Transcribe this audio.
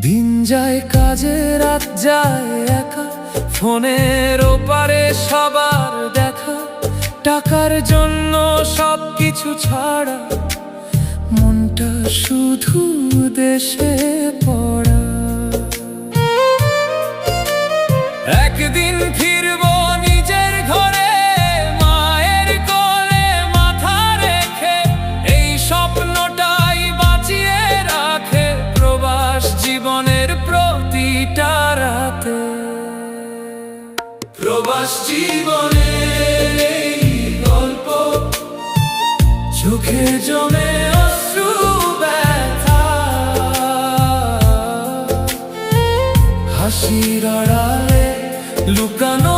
দিন যায় কাজে, রাত যায় একা, ফোনের ওপারে সবার দেখা। টাকার জন্য সবকিছু ছাড়া, মনটা শুধু দেশে পড়া। একদিন ফিরবো নিজের ঘরে, মায়ের কোলে মাথা রেখে। এই স্বপ্নটাই বাঁচিয়ে রাখে প্রবাস জীবনের প্রতিটা রাতে। প্রবাস জীবনের এই গল্প, চোখে জমে অশ্রু ব্যথা। হাসির আড়ালে লুকানো